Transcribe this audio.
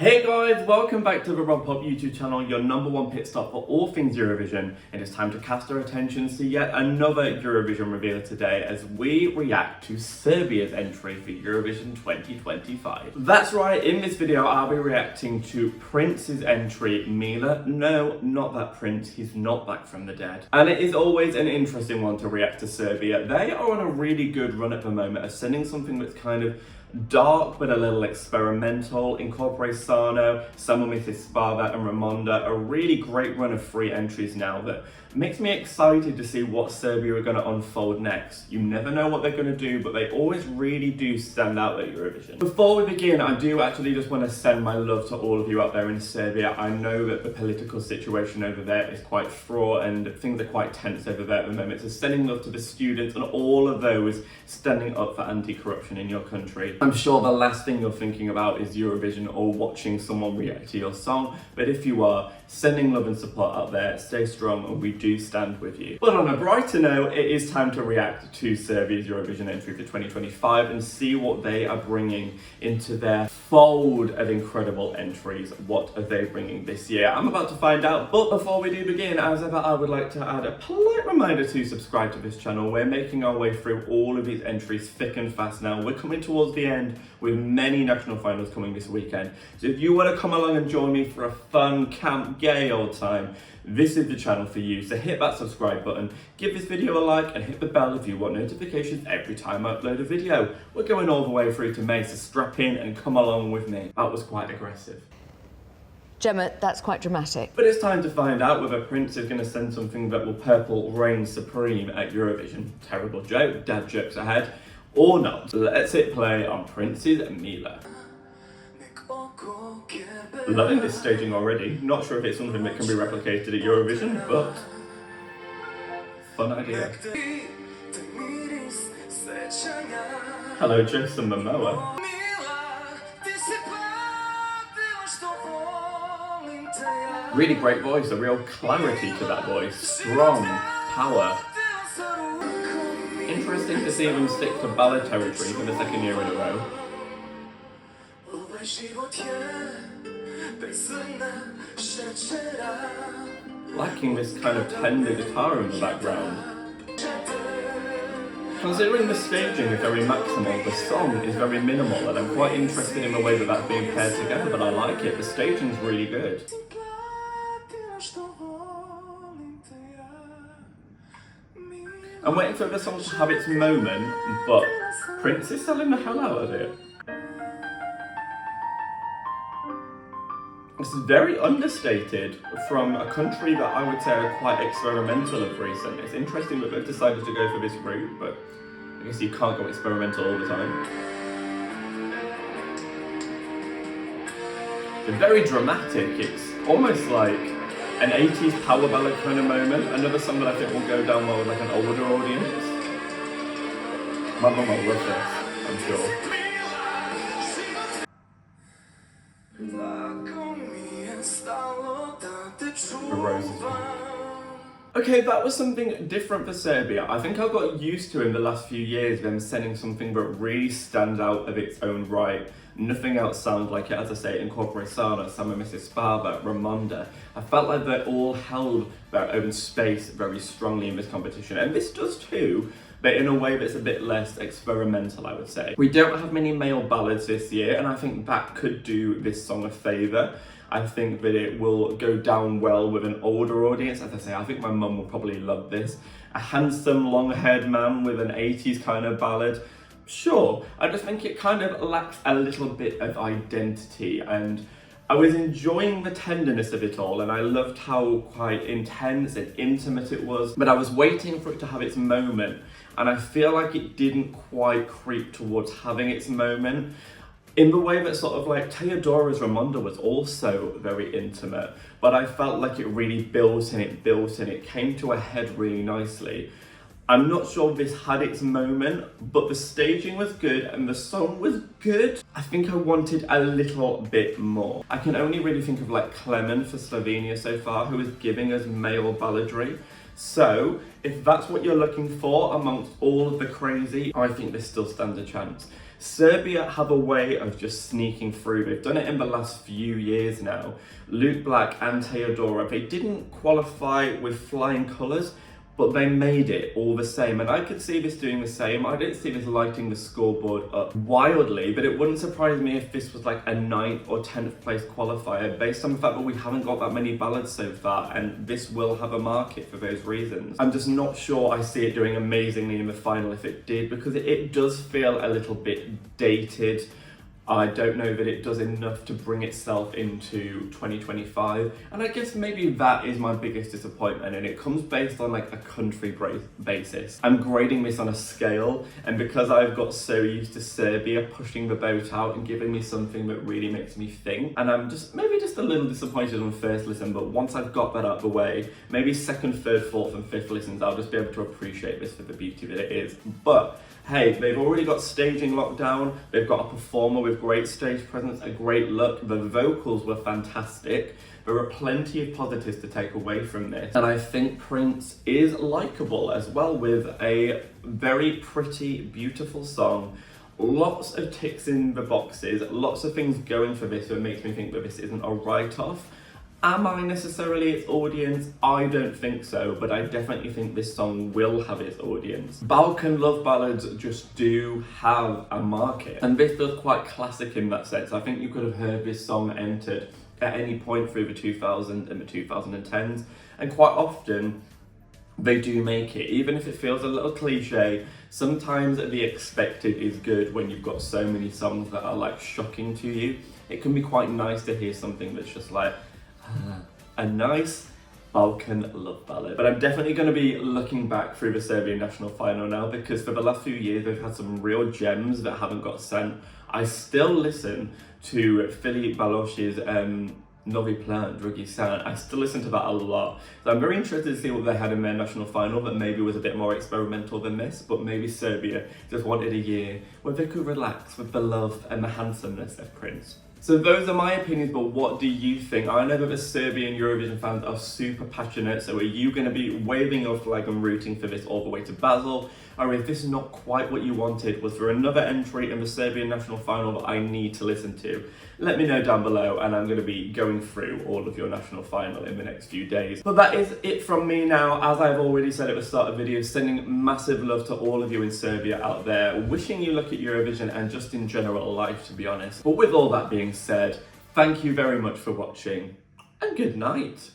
Hey guys, welcome back to the Rob Pop YouTube channel, your #1 pit stop for all things Eurovision. It is time to cast our attentions to yet another Eurovision reveal today as we react to Serbia's entry for Eurovision 2025. That's right, in this video I'll be reacting to Princ's entry, Mila. No, not that Prince, he's not back from the dead. And it is always an interesting one to react to Serbia. They are on a really good run at the moment of sending something that's kind of dark but a little experimental, incorporates Sano, Someone with Spava and Ramonda, a really great run of free entries now that makes me excited to see what Serbia are going to unfold next. You never know what they're going to do, but they always really do stand out at Eurovision. Before we begin, I do actually just want to send my love to all of you out there in Serbia. I know that the political situation over there is quite fraught and things are quite tense over there at the moment, so sending love to the students and all of those standing up for anti-corruption in your country. I'm sure the last thing you're thinking about is Eurovision or watching someone react to your song, but if you are, sending love and support out there, stay strong and we do stand with you. But on a brighter note, it is time to react to Serbia's Eurovision entry for 2025 and see what they are bringing into their fold of incredible entries. What are they bringing this year? I'm about to find out, but before we do begin, as ever, I would like to add a polite reminder to subscribe to this channel. We're making our way through all of these entries thick and fast now. We're coming towards the end with many national finals coming this weekend. So if you want to come along and join me for a fun, camp, gay old time, this is the channel for you. So hit that subscribe button, give this video a like and hit the bell if you want notifications every time I upload a video. We're going all the way through to May, so strap in and come along with me. That was quite aggressive. Gemma, that's quite dramatic. But it's time to find out whether Prince is going to send something that will purple reign supreme at Eurovision. Terrible joke, dad jokes ahead, or not. Let's hit play on Prince's Mila. Loving this staging already. Not sure if it's something that can be replicated at Eurovision, but fun idea. Hello, Jason Momoa. Really great voice, a real clarity to that voice. Strong, power. Interesting to see them stick to ballad territory for the second year in a row. Liking this kind of tender guitar in the background. Considering the staging is very maximal, the song is very minimal, and I'm quite interested in the way that that's being paired together, but I like it. The staging's really good. I'm waiting for the song to have its moment, but Prince is selling the hell out of it. It's very understated from a country that I would say are quite experimental of recent. It's interesting that they've decided to go for this route, but I guess you can't go experimental all the time. It's very dramatic. It's almost like an 80s power ballad kind of moment. Another song that I think will go down well with like an older audience. My mum will love this, I'm sure. Okay, that was something different for Serbia. I think I've got used to in the last few years them sending something that really stands out of its own right. Nothing else sounds like it. As I say, it incorporates Sana, Sama Mrs. Spava, Ramonda. I felt like they all held their own space very strongly in this competition, and this does too, but in a way that's a bit less experimental, I would say. We don't have many male ballads this year, and I think that could do this song a favour. I think that it will go down well with an older audience. As I say, I think my mum will probably love this. A handsome, long-haired man with an 80s kind of ballad. Sure, I just think it kind of lacks a little bit of identity, and I was enjoying the tenderness of it all, and I loved how quite intense and intimate it was, but I was waiting for it to have its moment, and I feel like it didn't quite creep towards having its moment. In the way that sort of like Teodora's Ramonda was also very intimate, but I felt like it really built and it came to a head really nicely. I'm not sure this had its moment, but the staging was good and the song was good. I think I wanted a little bit more. I can only really think of like Klemen for Slovenia so far, who is giving us male balladry. So if that's what you're looking for amongst all of the crazy, I think this still stands a chance. Serbia have a way of just sneaking through. They've done it in the last few years now. Luke Black and Teodora, they didn't qualify with flying colours, but they made it all the same. And I could see this doing the same. I didn't see this lighting the scoreboard up wildly, but it wouldn't surprise me if this was like a 9th or 10th place qualifier, based on the fact that we haven't got that many ballads so far, and this will have a market for those reasons. I'm just not sure I see it doing amazingly in the final if it did, because it does feel a little bit dated. I don't know that it does enough to bring itself into 2025, and I guess maybe that is my biggest disappointment, and it comes based on like a country basis. I'm grading this on a scale, and because I've got so used to Serbia pushing the boat out and giving me something that really makes me think, and I'm maybe just a little disappointed on first listen, but once I've got that out of the way, maybe second, third, fourth and fifth listens, I'll just be able to appreciate this for the beauty that it is. But hey, they've already got staging locked down, they've got a performer with great stage presence, a great look, the vocals were fantastic. There are plenty of positives to take away from this. And I think Princ is likeable as well, with a very pretty, beautiful song. Lots of ticks in the boxes, lots of things going for this that makes me think that this isn't a write-off. Am I necessarily its audience? I don't think so, but I definitely think this song will have its audience. Balkan love ballads just do have a market, and this feels quite classic in that sense. I think you could have heard this song entered at any point through the 2000s and the 2010s, and quite often they do make it, even if it feels a little cliche. Sometimes the expected is good when you've got so many songs that are like shocking to you. It can be quite nice to hear something that's just like a nice Balkan love ballad. But I'm definitely going to be looking back through the Serbian national final now, because for the last few years they've had some real gems that haven't got sent. I still listen to Filip Balos's Novi Plan, Drugi San. I still listen to that a lot. So I'm very interested to see what they had in their national final that maybe was a bit more experimental than this, but maybe Serbia just wanted a year where they could relax with the love and the handsomeness of Princ. So those are my opinions, but what do you think? I know that the Serbian Eurovision fans are super passionate, so are you going to be waving your flag and rooting for this all the way to Basel? Or if this is not quite what you wanted, was there another entry in the Serbian national final that I need to listen to? Let me know down below, and I'm going to be going through all of your national final in the next few days. But that is it from me now. As I've already said at the start of the video, sending massive love to all of you in Serbia out there, wishing you luck at Eurovision and just in general life, to be honest. But with all that being said, thank you very much for watching, and good night.